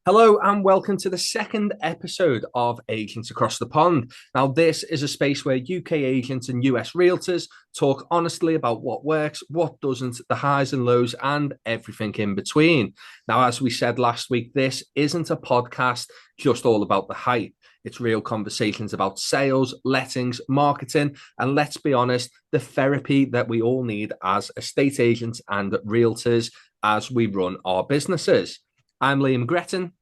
Hello and welcome to the second episode of Agents Across the Pond. Now, this is a space where UK agents and US realtors talk honestly about what works, what doesn't, the highs and lows, and everything in between. Now, as we said last week, this isn't a podcast just all about the hype. It's real conversations about sales, lettings, marketing, and let's be honest, the therapy that we all need as estate agents and realtors as we run our businesses. I'm Liam Gretton.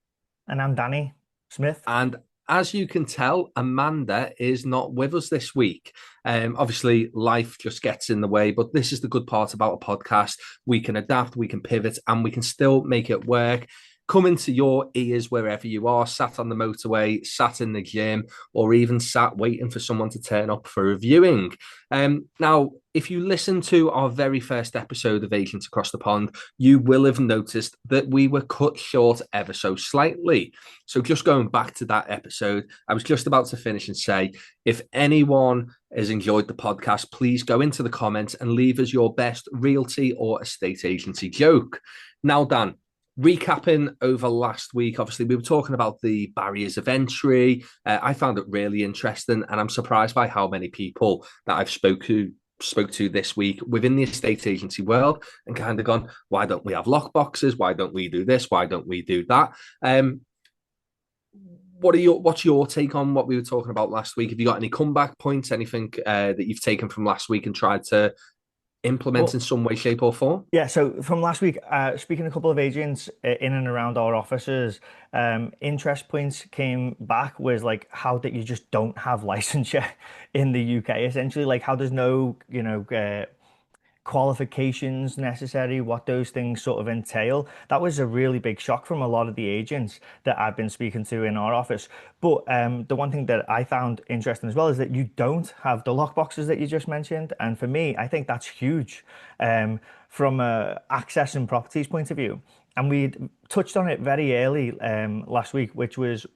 And I'm Danny Smith. And as you can tell, Amanda is not with us this week. Obviously, life just gets in the way, but this is the good part about a podcast. We can adapt, we can pivot, and we can still make it work. Come into your ears wherever you are, sat on the motorway, sat in the gym, or even sat waiting for someone to turn up for a viewing. Now, if you listen to our very first episode of Agents Across the Pond, you will have noticed that we were cut short ever so slightly. So just going back to that episode, I was just about to finish and say, if anyone has enjoyed the podcast, please go into the comments and leave us your best realty or estate agency joke. Now, Dan, recapping over last week, obviously we were talking about the barriers of entry. I found it really interesting, and I'm surprised by how many people that I've spoke to this week within the estate agency world and kind of gone, why don't we have lockboxes? Why don't we do this? Why don't we do that? What's your take on what we were talking about last week? Have you got any comeback points, anything that you've taken from last week and tried to implement in Well, some way, shape, or form? yeah, so from last week, speaking to a couple of agents in and around our offices, interest points came back was like how that you just don't have licensure in the UK, essentially, like how there's no, qualifications necessary, what those things sort of entail. That was a really big shock from a lot of the agents that I've been speaking to in our office. But the one thing that I found interesting as well is that you don't have the lockboxes that you just mentioned. And for me, I think that's huge from a access and properties point of view. And we touched on it very early last week, which was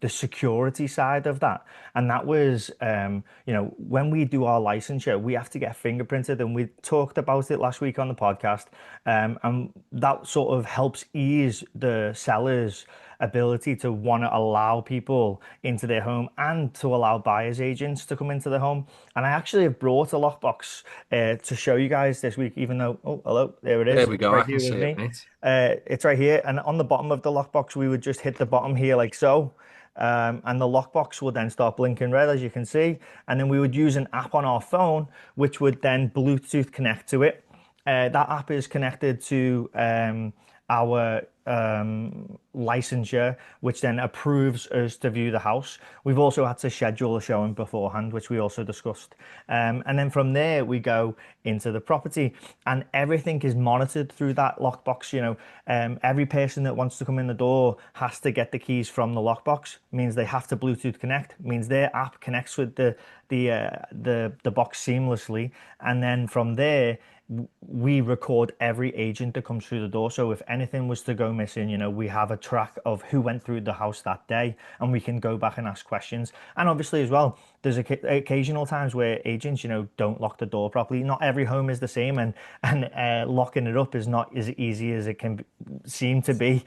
the security side of that. And that was when we do our licensure, we have to get fingerprinted, and we talked about it last week on the podcast. And that sort of helps ease the seller's ability to want to allow people into their home and to allow buyers agents to come into the home. And I actually have brought a lockbox to show you guys this week, even though, oh, hello, there it There is. we It's go. I right can here with see it, me. mate. It's right here. And on the bottom of the lockbox, we would just hit the bottom here like so. And the lockbox would then start blinking red, as you can see. And then we would use an app on our phone, which would then Bluetooth connect to it. That app is connected to our licensure, which then approves us to view the house. We've also had to schedule a showing beforehand, which we also discussed. And then from there, we go into the property, and everything is monitored through that lockbox. Every person that wants to come in the door has to get the keys from the lockbox. Means they have to Bluetooth connect. Means their app connects with the box seamlessly, and then from there we record every agent that comes through the door. So if anything was to go missing, we have a track of who went through the house that day, and we can go back and ask questions. And obviously as well, there's occasional times where agents, don't lock the door properly. Not every home is the same, and locking it up is not as easy as it can seem to be.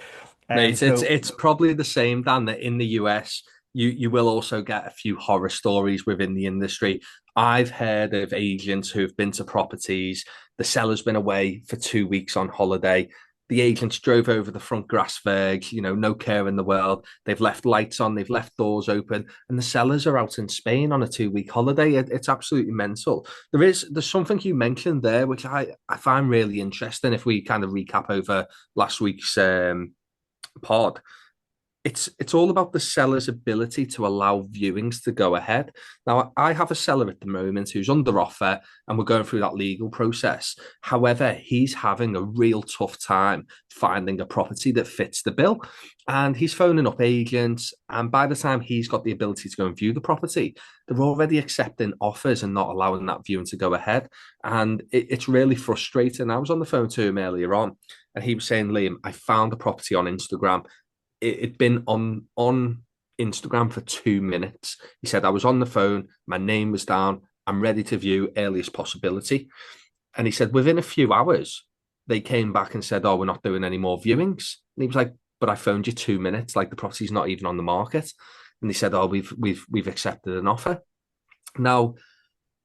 Mate, it's So it's probably the same, Dan, that in the US you will also get a few horror stories within the industry. I've heard of agents who've been to properties, the seller's been away for 2 weeks on holiday. The agents drove over the front grass verge, no care in the world. They've left lights on, they've left doors open, and the sellers are out in Spain on a 2 week holiday. It's absolutely mental. There's something you mentioned there, which I find really interesting if we kind of recap over last week's pod. It's all about the seller's ability to allow viewings to go ahead. Now, I have a seller at the moment who's under offer, and we're going through that legal process. However, he's having a real tough time finding a property that fits the bill, and he's phoning up agents. And by the time he's got the ability to go and view the property, they're already accepting offers and not allowing that viewing to go ahead. And it's really frustrating. I was on the phone to him earlier on, and he was saying, Liam, I found a property on Instagram. It'd been on Instagram for 2 minutes. He said, I was on the phone, my name was down, I'm ready to view earliest possibility. And he said, within a few hours, they came back and said, oh, we're not doing any more viewings. And he was like, but I phoned you 2 minutes, like the property's not even on the market. And they said, oh, we've accepted an offer. Now,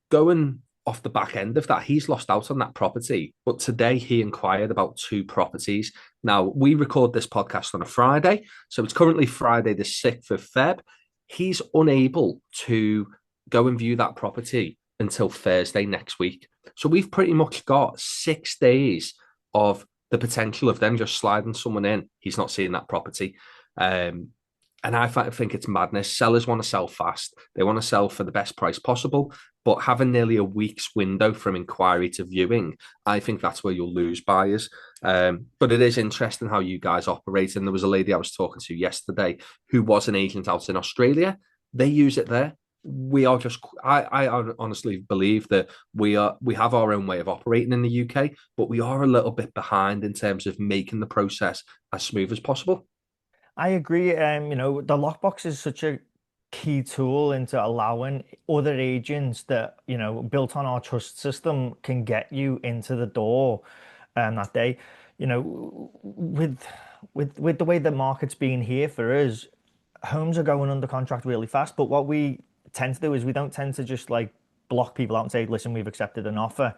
going off the back end of that, he's lost out on that property. But today he inquired about two properties. Now, we record this podcast on a Friday. So it's currently Friday, the 6th of Feb. He's unable to go and view that property until Thursday next week. So we've pretty much got 6 days of the potential of them just sliding someone in. He's not seeing that property. Um, and I think it's madness. Sellers want to sell fast. They want to sell for the best price possible. But having nearly a week's window from inquiry to viewing, I think that's where you'll lose buyers. But it is interesting how you guys operate. And there was a lady I was talking to yesterday who was an agent out in Australia. They use it there. We are just, I honestly believe that we have our own way of operating in the UK, but we are a little bit behind in terms of making the process as smooth as possible. I agree. The lockbox is such a key tool into allowing other agents that, built on our trust system can get you into the door that day. With the way the market's been here for us, homes are going under contract really fast. But what we tend to do is we don't tend to just like block people out and say, listen, we've accepted an offer.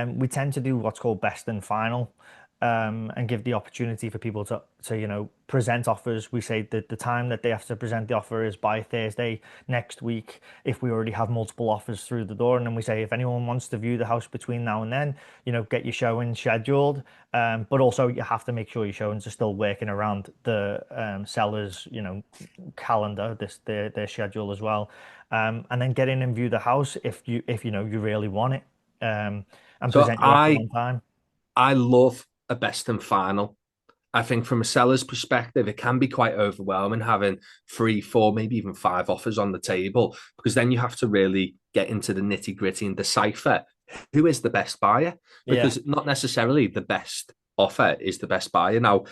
We tend to do what's called best and final, and give the opportunity for people to present offers. We say that the time that they have to present the offer is by Thursday next week if we already have multiple offers through the door. And then we say if anyone wants to view the house between now and then, get your showing scheduled. But also you have to make sure your showings are still working around the seller's calendar, their schedule as well. And then get in and view the house if you really want it. And So present your offer on time. I love a best and final. I think from a seller's perspective, it can be quite overwhelming having three, four, maybe even five offers on the table, because then you have to really get into the nitty gritty and decipher who is the best buyer, Yeah. because not necessarily the best offer is the best buyer. Now,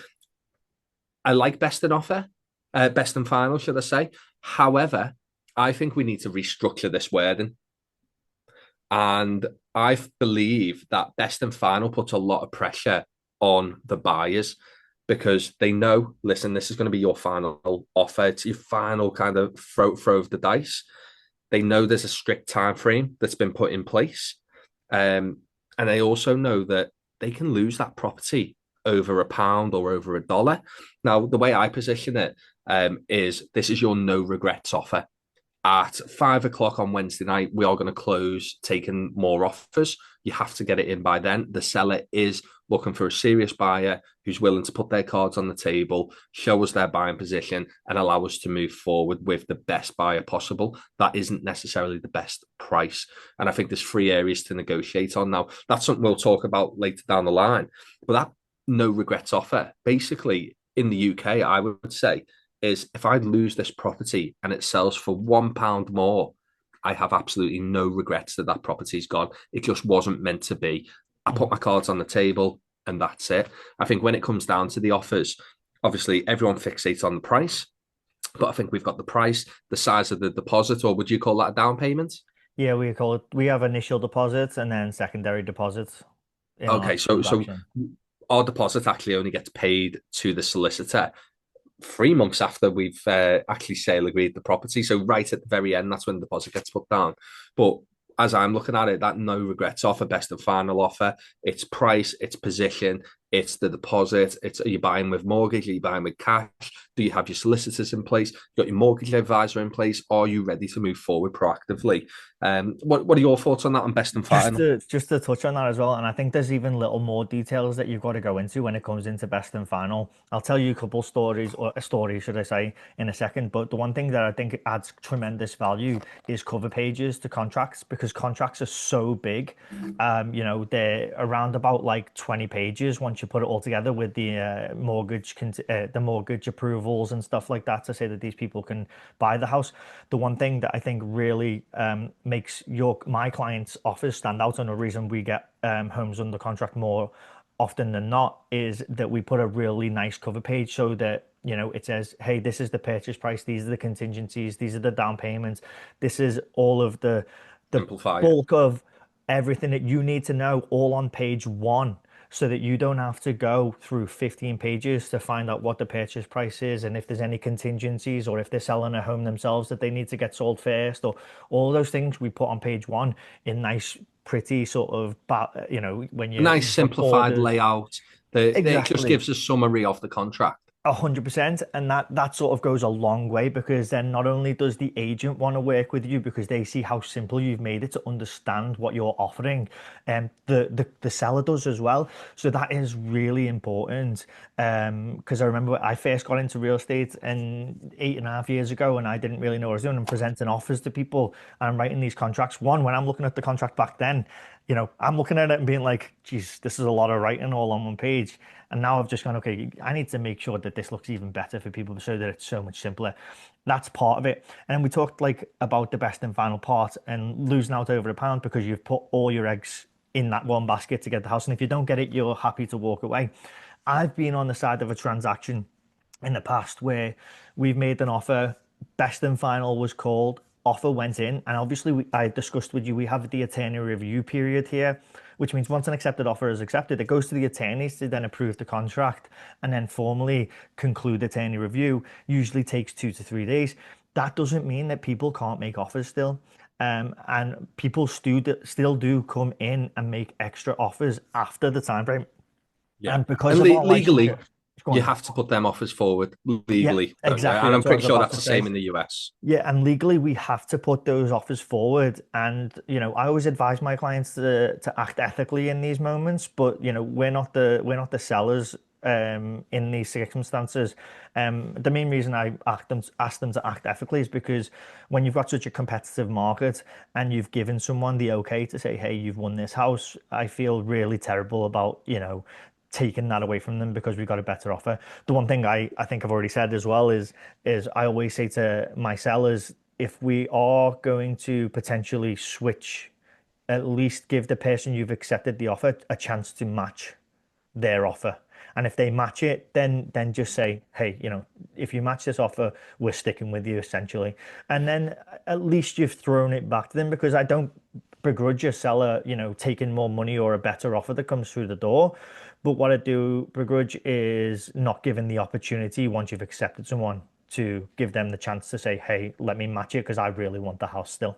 I like best and final, should I say? However, I think we need to restructure this wording. And I believe that best and final puts a lot of pressure on the buyers because they know, listen, this is going to be your final offer. It's your final kind of throw of the dice. They know there's a strict time frame that's been put in place. And they also know that they can lose that property over a pound or over a dollar. Now, the way I position it is this is your no regrets offer at 5 o'clock on Wednesday night, we are going to close taking more offers. You have to get it in by then. The seller is looking for a serious buyer who's willing to put their cards on the table, show us their buying position, and allow us to move forward with the best buyer possible. That isn't necessarily the best price. And I think there's three areas to negotiate on. Now, that's something we'll talk about later down the line. But that no regrets offer, basically, in the UK, I would say, is if I lose this property and it sells for £1 more, I have absolutely no regrets that that property's gone. It just wasn't meant to be. I put my cards on the table and that's it. I think when it comes down to the offers, obviously everyone fixates on the price, but I think we've got the price, the size of the deposit, or would you call that a down payment? Yeah, we have initial deposits and then secondary deposits in our Okay, so transaction. our deposit actually only gets paid to the solicitor 3 months after we've actually sale agreed the property. So right at the very end, that's when the deposit gets put down. But as I'm looking at it, that no regrets offer, best and final offer, it's price, it's position, it's the deposit, it's are you buying with mortgage, are you buying with cash? Do you have your solicitors in place? You got your mortgage advisor in place? Are you ready to move forward proactively? What are your thoughts on that on best and Just final? to just to touch on that as well, and I think there's even little more details that you've got to go into when it comes into best and final. I'll tell you a couple stories, or a story, should I say, in a second. But the one thing that I think adds tremendous value is cover pages to contracts because contracts are so big. They're around about like 20 pages once you put it all together with the the mortgage approvals and stuff like that to say that these people can buy the house. The one thing that I think really makes my clients' offers stand out, and the reason we get homes under contract more often than not is that we put a really nice cover page so that it says, hey, this is the purchase price, these are the contingencies, these are the down payments, this is all of the Simplify it. bulk of everything that you need to know all on page one, so that you don't have to go through 15 pages to find out what the purchase price is and if there's any contingencies or if they're selling a home themselves that they need to get sold first, or all those things we put on page one in nice, pretty sort of, when A you nice you've got simplified orders. layout that it just Exactly. gives a summary of the contract. 100%, and that sort of goes a long way, because then not only does the agent want to work with you because they see how simple you've made it to understand what you're offering, and the seller does as well. So that is really important. Because I remember I first got into real estate and 8.5 years ago, and I didn't really know what I was doing. I'm presenting offers to people and I'm writing these contracts. One, when I'm looking at the contract back then, I'm looking at it and being like, geez, this is a lot of writing all on one page. And now I've just gone, okay, I need to make sure that this looks even better for people so that it's so much simpler. That's part of it. And then we talked like about the best and final part and losing out over £1 because you've put all your eggs in that one basket to get the house. And if you don't get it, you're happy to walk away. I've been on the side of a transaction in the past where we've made an offer, best and final was called, offer went in, and obviously I discussed with you, we have the attorney review period here, which means once an accepted offer is accepted, it goes to the attorneys to then approve the contract and then formally conclude attorney review. Usually takes 2 to 3 days. That doesn't mean that people can't make offers still. And people still do come in and make extra offers after the time frame. Yeah. And because And of our legally, licensure, go you on. have to put them offers forward Yeah, legally, don't you? exactly. And I'm That's what I pretty was sure about that's to the same say. in the US. Yeah, and legally we have to put those offers forward. And, I always advise my clients to act ethically in these moments, but we're not the sellers in these circumstances. The main reason I ask them to act ethically is because when you've got such a competitive market and you've given someone the okay to say, hey, you've won this house, I feel really terrible about, taking that away from them because we got a better offer. The one thing I think I've already said as well is I always say to my sellers, if we are going to potentially switch, at least give the person you've accepted the offer a chance to match their offer. And if they match it, then just say, hey, if you match this offer, we're sticking with you essentially. And then at least you've thrown it back to them, because I don't begrudge a seller, taking more money or a better offer that comes through the door. But what I do begrudge is not giving the opportunity once you've accepted someone to give them the chance to say, hey, let me match it because I really want the house still.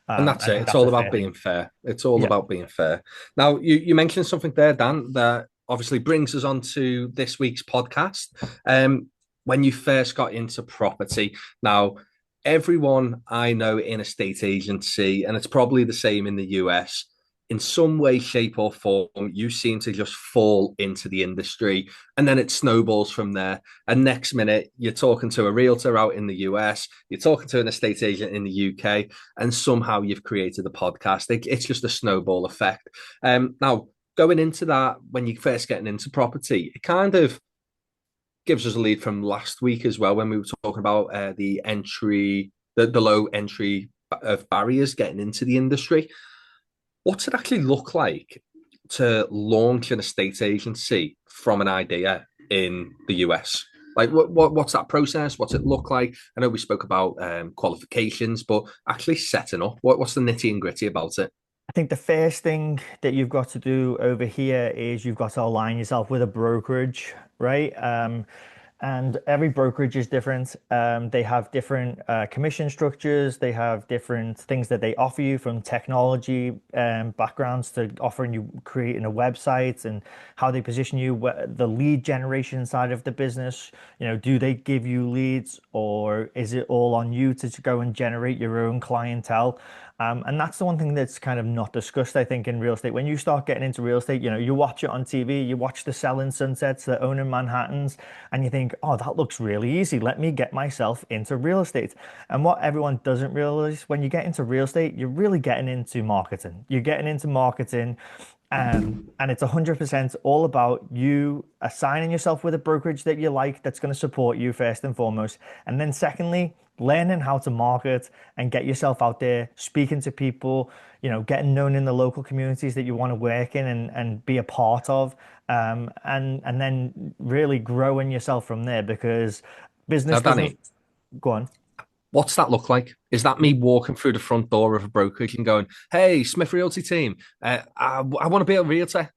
And that's I it. think It's that's all a about fair being thing. fair. It's all Yeah. about being fair. Now, you mentioned something there, Dan, that obviously brings us on to this week's podcast. When you first got into property, now, everyone I know in a state agency, and it's probably the same in the US, in some way, shape, or form, you seem to just fall into the industry and then it snowballs from there. And next minute, you're talking to a realtor out in the US, you're talking to an estate agent in the UK, and somehow you've created a podcast. It's just a snowball effect. Now, going into that, when you're first getting into property, it kind of gives us a lead from last week as well when we were talking about the low entry of barriers getting into the industry. What's it actually look like to launch an estate agency from an idea in the US? Like, what's that process? What's it look like? I know we spoke about qualifications, but actually setting up, what's the nitty and gritty about it? I think the first thing that you've got to do over here is you've got to align yourself with a brokerage, right? And every brokerage is different. They have different commission structures. They have different things that they offer you, from technology backgrounds to offering you creating a website and how they position you, the lead generation side of the business. Do they give you leads, or is it all on you to go and generate your own clientele? And that's the one thing that's kind of not discussed, I think, in real estate. When you start getting into real estate, you watch it on TV, you watch the selling sunsets, the owning Manhattans, and you think, oh, that looks really easy. Let me get myself into real estate. And what everyone doesn't realize, when you get into real estate, you're really getting into marketing. You're getting into marketing. And it's 100% all about you assigning yourself with a brokerage that you like, that's going to support you first and foremost. And then secondly, learning how to market and get yourself out there, speaking to people, getting known in the local communities that you want to work in and be a part of. And then really growing yourself from there, because Now, business Danny, doesn't go on. what's that look like? Is that me walking through the front door of a brokerage and going, "Hey, Smith Realty team, I want to be a realtor"?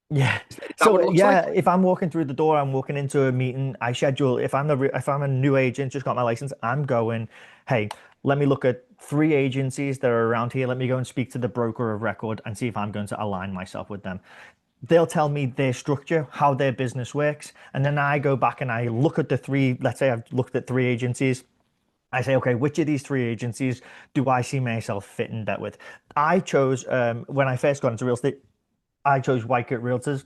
Yeah. Is that So what it looks yeah, like? if I'm walking through the door, I'm walking into a meeting. I schedule. If I'm a new agent, just got my license, I'm going. Hey, let me look at three agencies that are around here. Let me go and speak to the broker of record and see if I'm going to align myself with them. They'll tell me their structure, how their business works, and then I go back and I look at the three. Let's say I've looked at three agencies. I say, okay, which of these three agencies do I see myself fitting that with? I chose when I first got into real estate. I chose Whitegate Realtors.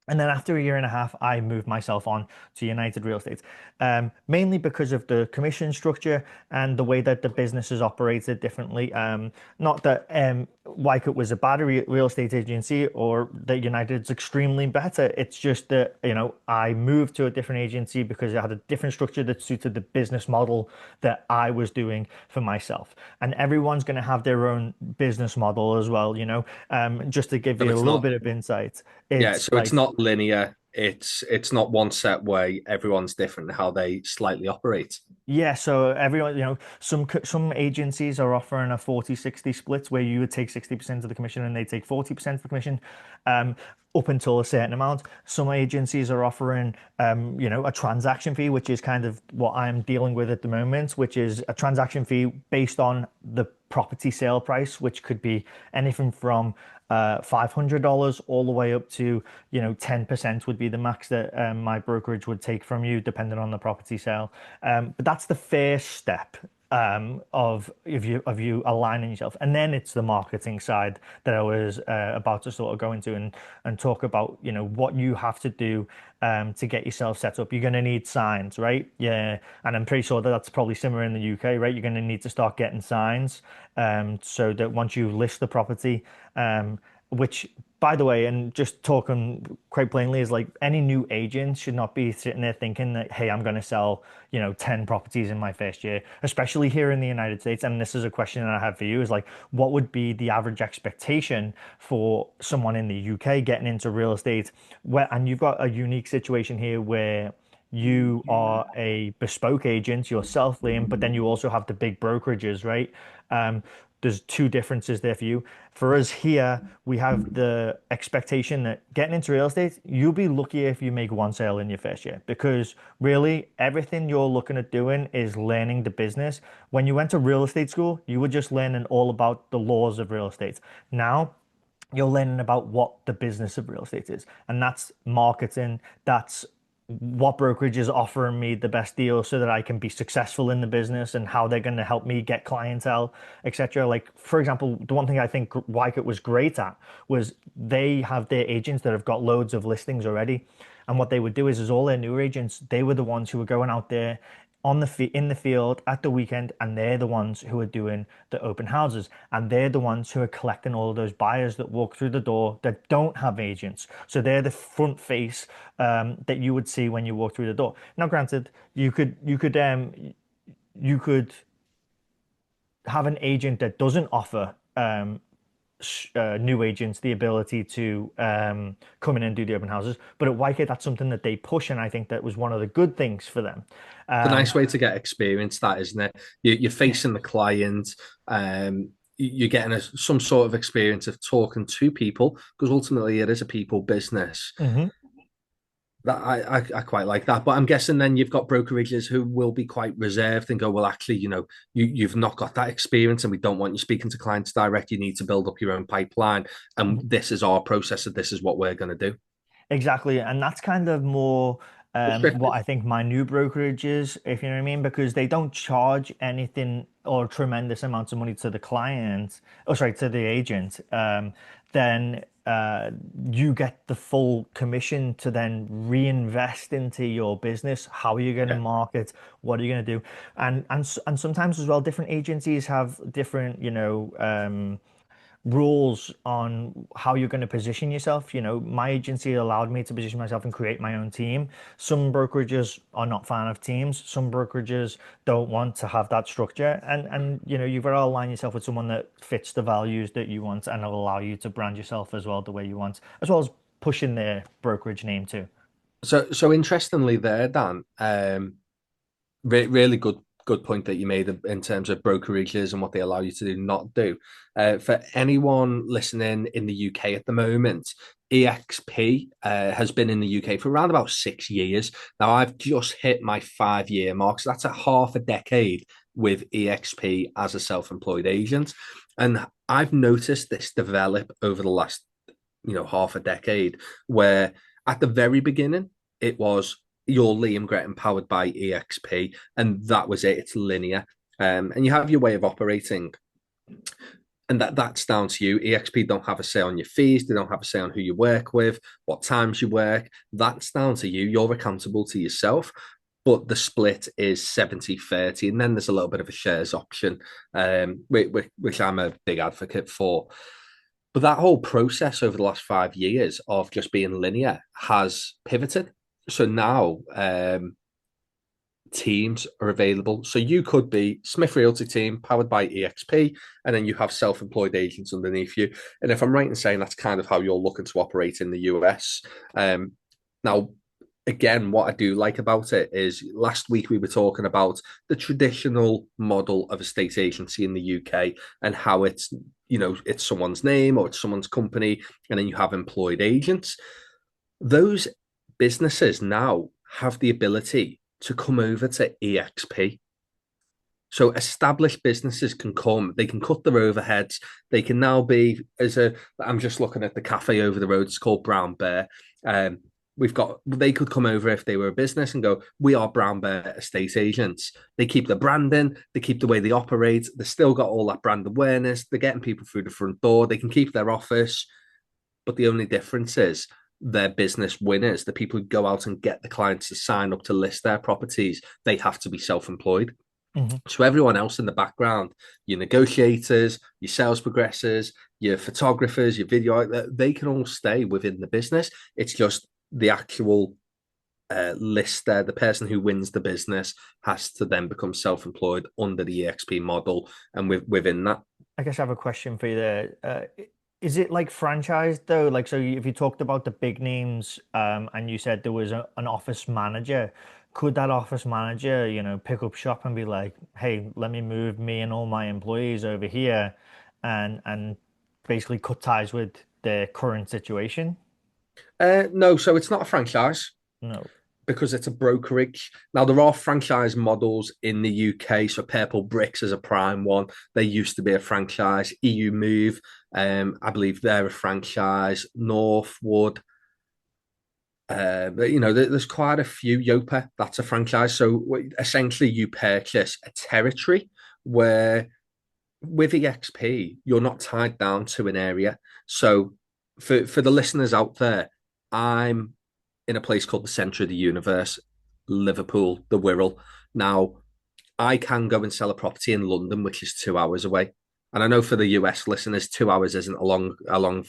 And then after a year and a half, I moved myself on to United Real Estate, mainly because of the commission structure and the way that the business is operated differently. Not that Wycott was a bad real estate agency or that United's extremely better. It's just that, I moved to a different agency because it had a different structure that suited the business model that I was doing for myself. And everyone's going to have their own business model as well, just to give So you a it's little not, bit of insight. yeah, It's so it's like not linear. It's not one set way. Everyone's different in how they slightly operate. yeah, so everyone, some agencies are offering a 40-60 split where you would take 60% of the commission and they take 40% of the commission, um, up until a certain amount. Some agencies are offering, a transaction fee, which is kind of what I'm dealing with at the moment, which is a transaction fee based on the property sale price, which could be anything from $500 all the way up to 10% would be the max that my brokerage would take from you depending on the property sale. But that's the first step of you aligning yourself, and then it's the marketing side that I was about to sort of go into and talk about what you have to do to get yourself set up. You're going to need signs, right? Yeah, and I'm pretty sure that that's probably similar in the UK, right? You're going to need to start getting signs so that once you list the property, which, by the way, and just talking quite plainly, is like any new agent should not be sitting there thinking that, hey, I'm going to sell, 10 properties in my first year, especially here in the United States. And this is a question that I have for you is like, what would be the average expectation for someone in the UK getting into real estate? And you've got a unique situation here where you are a bespoke agent yourself, Liam, but then you also have the big brokerages, right? There's two differences there for you. For us here, we have the expectation that getting into real estate, you'll be lucky if you make one sale in your first year because really everything you're looking at doing is learning the business. When you went to real estate school, you were just learning all about the laws of real estate. Now, you're learning about what the business of real estate is, and that's marketing, that's what brokerage is offering me the best deal so that I can be successful in the business and how they're going to help me get clientele, etc. Like, for example, the one thing I think Wycott was great at was they have their agents that have got loads of listings already. And what they would do is all their new agents, they were the ones who were going out there in the field at the weekend, and they're the ones who are doing the open houses, and they're the ones who are collecting all of those buyers that walk through the door that don't have agents. So they're the front face that you would see when you walk through the door. Now, granted, you could have an agent that doesn't offer new agents the ability to come in and do the open houses. But at Whitegate, that's something that they push, and I think that was one of the good things for them. It's a Um, nice way to get experience, that isn't it? You're facing the client. You're getting some sort of experience of talking to people because ultimately it is a people business. mhm. That I quite like that, but I'm guessing then you've got brokerages who will be quite reserved and go, well, actually, you've not got that experience, and we don't want you speaking to clients direct. You need to build up your own pipeline, and this is our process, and this is what we're going to do. Exactly, and that's kind of more what Restrictive. I think my new brokerage is, if you know what I mean, because they don't charge anything or tremendous amounts of money to the client, or sorry, to the agent. Then you get the full commission to then reinvest into your business. How are you going to Yeah. market? What are you going to do? And sometimes as well, different agencies have different, rules on how you're going to position yourself. My agency allowed me to position myself and create my own team. Some brokerages are not fan of teams. Some brokerages don't want to have that structure. And you've got to align yourself with someone that fits the values that you want and will allow you to brand yourself as well the way you want, as well as pushing their brokerage name too. So interestingly, there, Dan, really good good point that you made in terms of brokerages and what they allow you to do, not do. For anyone listening in the UK at the moment, EXP has been in the UK for around about 6 years. Now, I've just hit my 5 year mark. So that's a half a decade with EXP as a self employed agent. And I've noticed this develop over the last, half a decade, where at the very beginning, it was your Liam Gretton powered by EXP, and that was it. It's linear. And you have your way of operating, and that's down to you. EXP don't have a say on your fees. They don't have a say on who you work with, what times you work. That's down to you. You're accountable to yourself. But the split is 70-30. And then there's a little bit of a shares option, which I'm a big advocate for. But that whole process over the last 5 years of just being linear has pivoted. So now teams are available. So you could be Smith Realty team powered by EXP, and then you have self-employed agents underneath you. And if I'm right in saying that's kind of how you're looking to operate in the US. Now, again, what I do like about it is last week we were talking about the traditional model of a state agency in the UK and how it's someone's name or it's someone's company, and then you have employed agents. Those businesses now have the ability to come over to EXP. So established businesses can come, they can cut their overheads. They can now be I'm just looking at the cafe over the road. It's called Brown Bear. They could come over if they were a business and go, we are Brown Bear estate agents. They keep the branding, they keep the way they operate. They've still got all that brand awareness. They're getting people through the front door. They can keep their office. But the only difference is their business winners, the people who go out and get the clients to sign up to list their properties, they have to be self-employed. Mm-hmm. So everyone else in the background, your negotiators, your sales progressors, your photographers, your video, they can all stay within the business. It's just the actual lister, the person who wins the business, has to then become self-employed under the EXP model. And within that, I guess I have a question for you there. Is it like franchised though? Like, so if you talked about the big names, and you said there was an office manager, could that office manager, pick up shop and be like, "Hey, let me move me and all my employees over here," and basically cut ties with the current situation? no, so it's not a franchise, No. because it's a brokerage. Now, there are franchise models in the UK. So Purple Bricks is a prime one. They used to be a franchise. EU Move, I believe they're a franchise. Northwood, there's quite a few. Yopa, that's a franchise. So essentially, you purchase a territory where with EXP, you're not tied down to an area. So for the listeners out there, I'm in a place called the Centre of the Universe, Liverpool, the Wirral. Now, I can go and sell a property in London, which is 2 hours away. And I know for the US listeners, 2 hours isn't a long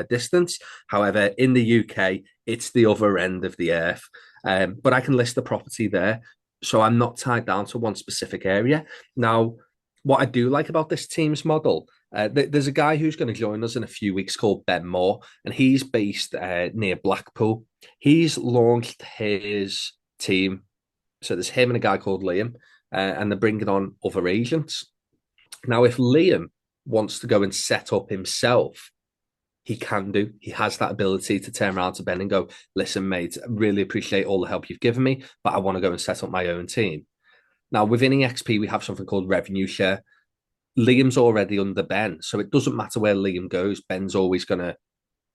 distance. However, in the UK, it's the other end of the earth. But I can list the property there. So I'm not tied down to one specific area. Now, what I do like about this team's model, there's a guy who's going to join us in a few weeks called Ben Moore, and he's based near Blackpool. He's launched his team. So there's him and a guy called Liam, and they're bringing on other agents. Now, if Liam wants to go and set up himself, he can do. He has that ability to turn around to Ben and go, listen, mate, I really appreciate all the help you've given me, but I want to go and set up my own team. Now, within EXP, we have something called revenue share. Liam's already under Ben, so it doesn't matter where Liam goes. Ben's always going to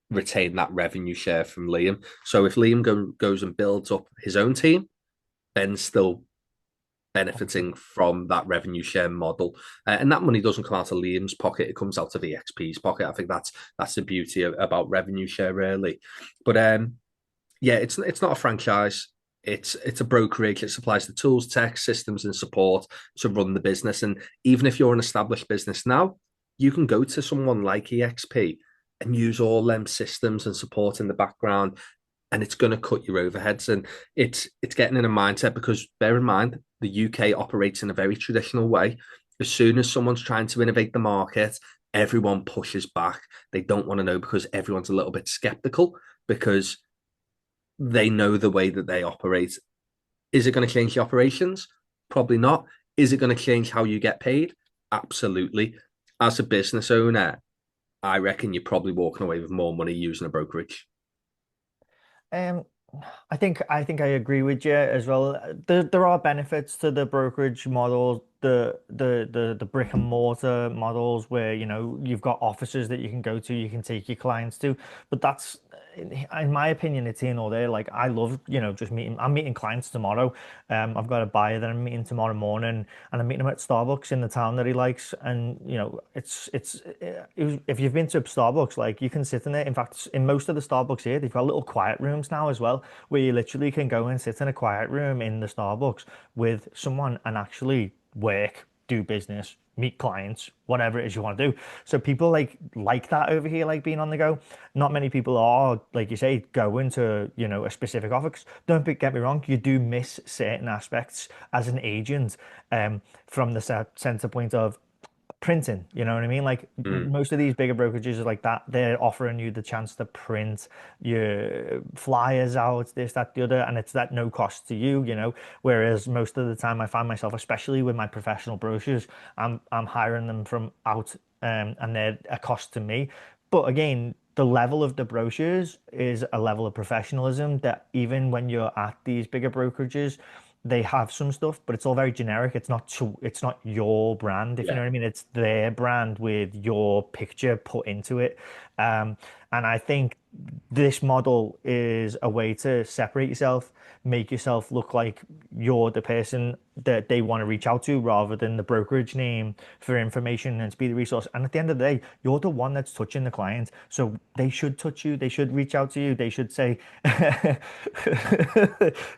retain that revenue share from Liam. So if Liam goes and builds up his own team, Ben's still benefiting from that revenue share model, and that money doesn't come out of Liam's pocket; it comes out of EXP's pocket. I think that's the beauty about revenue share, really. But yeah, it's not a franchise. It's a brokerage. It supplies the tools, tech, systems, and support to run the business. And even if you're an established business now, you can go to someone like EXP and use all them systems and support in the background, and it's going to cut your overheads. And it's getting in a mindset, because bear in mind, the UK operates in a very traditional way. As soon as someone's trying to innovate the market, everyone pushes back. They don't want to know, because everyone's a little bit skeptical, because they know the way that they operate. Is it going to change the operations? Probably not. Is it going to change how you get paid? Absolutely. As a business owner, I reckon you're probably walking away with more money using a brokerage. Um, I think I agree with you as well. There are benefits to the brokerage model, the brick and mortar models where you've got offices that you can go to, you can take your clients to, but that's in my opinion, it's in all there. Like I love, just meeting. I'm meeting clients tomorrow. I've got a buyer that I'm meeting tomorrow morning, and I'm meeting him at Starbucks in the town that he likes. And if you've been to Starbucks, like you can sit in there. In fact, in most of the Starbucks here, they've got little quiet rooms now as well, where you literally can go and sit in a quiet room in the Starbucks with someone and actually work, do business, meet clients, whatever it is you want to do. So people like that over here, like being on the go. Not many people are, like you say, going to, a specific office. Don't get me wrong, you do miss certain aspects as an agent, from the center point of printing, you know what I mean? Like Mm. most of these bigger brokerages are like that. They're offering you the chance to print your flyers out, this, that, the other, and it's at no cost to you. Whereas most of the time I find myself, especially with my professional brochures, I'm hiring them from out, and they're a cost to me. But again, the level of the brochures is a level of professionalism that even when you're at these bigger brokerages, they have some stuff, but it's all very generic. It's not your brand, if you Yeah. know what I mean. It's their brand with your picture put into it. Um, and I think this model is a way to separate yourself, make yourself look like you're the person that they want to reach out to rather than the brokerage name for information and to be the resource. And at the end of the day, you're the one that's touching the client. So they should touch you. They should reach out to you. They should say,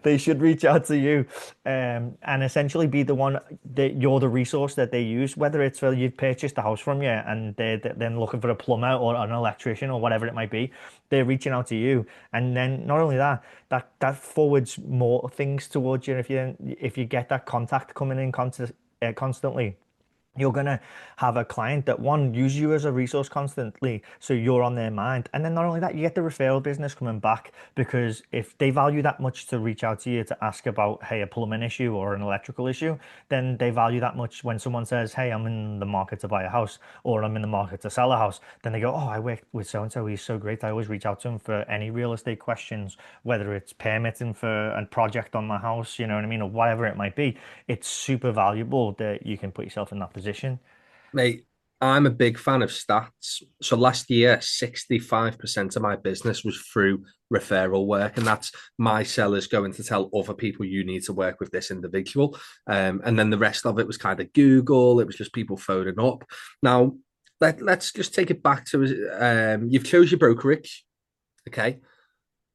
they should reach out to you, and essentially be the one that you're the resource that they use, whether it's for you've purchased the house from you and they're then looking for a plumber or an electrician or whatever it might be. They're reaching out to you, and then not only that, that forwards more things towards you. If you get that contact coming in constantly, you're going to have a client that one use you as a resource constantly, so you're on their mind. And then not only that, you get the referral business coming back, because if they value that much to reach out to you to ask about, hey, a plumbing issue or an electrical issue, then they value that much when someone says, hey, I'm in the market to buy a house, or I'm in the market to sell a house. Then they go, oh, I work with so and so, he's so great, I always reach out to him for any real estate questions, whether it's permitting for a project on my house, you know what I mean, or whatever it might be. It's super valuable that you can put yourself in that position. Mate, I'm a big fan of stats. So last year, 65% of my business was through referral work. And that's my sellers going to tell other people you need to work with this individual. And then the rest of it was kind of Google. It was just people phoning up. Now, let's just take it back to you've chose your brokerage. Okay.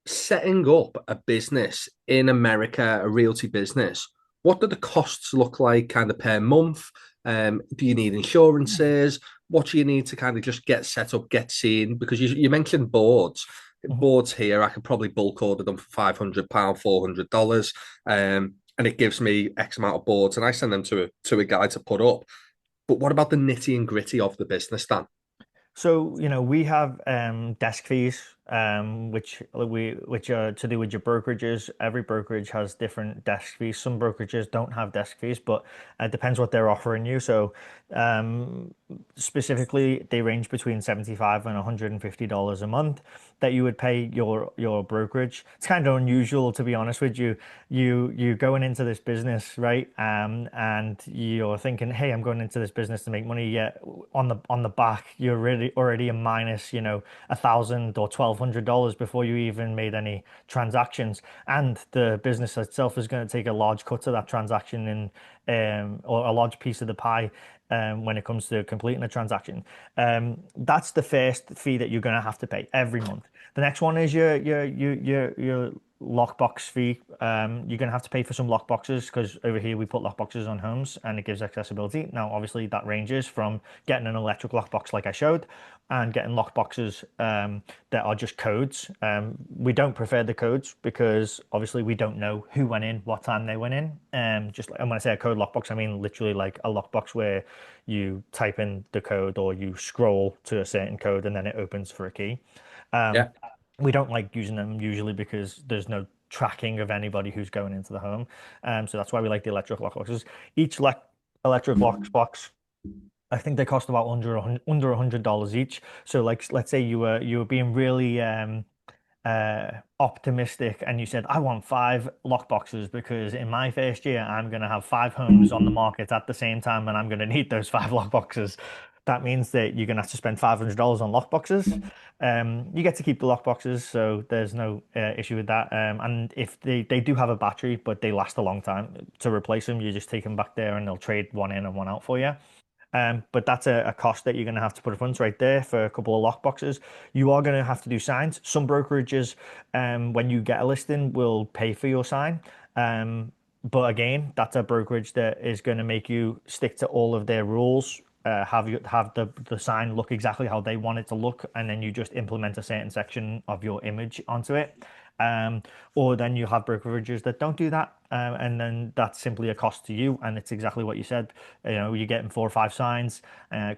Setting up a business in America, a realty business, what do the costs look like kind of per month? Do you need insurances? What do you need to kind of just get set up, get seen? Because you mentioned boards. Mhm. Boards here, I could probably bulk order them for £500, $400, and it gives me X amount of boards, and I send them to a guy to put up. But what about the nitty and gritty of the business, Dan? So, we have desk fees, which are to do with your brokerages. Every brokerage has different desk fees. Some brokerages don't have desk fees, but it depends what they're offering you. So, um, specifically, they range between 75 and $150 a month that you would pay your brokerage. It's kind of unusual, to be honest with you. You going into this business, right? And you're thinking, hey, I'm going into this business to make money. Yet on the back, you're really already a minus, 1,000 or $1,200 before you even made any transactions, and the business itself is going to take a large cut of that transaction or a large piece of the pie. When it comes to completing a transaction, that's the first fee that you're going to have to pay every month. The next one is your lockbox fee. You're going to have to pay for some lockboxes, because over here we put lockboxes on homes and it gives accessibility. Now, obviously, that ranges from getting an electric lockbox like I showed, and getting lockboxes that are just codes. We don't prefer the codes because obviously we don't know who went in, what time they went in. Just like, and when I say a code lockbox, I mean literally like a lockbox where you type in the code or you scroll to a certain code and then it opens for a key. Um, Yeah. we don't like using them usually because there's no tracking of anybody who's going into the home. So that's why we like the electric lockboxes. Each electric lockbox, I think they cost about under $100 each. So like let's say you were being really optimistic and you said, I want five lockboxes because in my first year I'm going to have five homes on the market at the same time and I'm going to need those five lockboxes. That means that you're going to have to spend $500 on lockboxes. You get to keep the lockboxes, so there's no issue with that. And if they do have a battery, but they last a long time, to replace them, you just take them back there and they'll trade one in and one out for you. But that's a cost that you're going to have to put up front right there for a couple of lock boxes. You are going to have to do signs. Some brokerages, when you get a listing, will pay for your sign. But again, that's a brokerage that is going to make you stick to all of their rules. Have the sign look exactly how they want it to look, and then you just implement a certain section of your image onto it. Um, or then you have brokerages that don't do that, and then that's simply a cost to you, and it's exactly what you said. You know, you're getting four or five signs,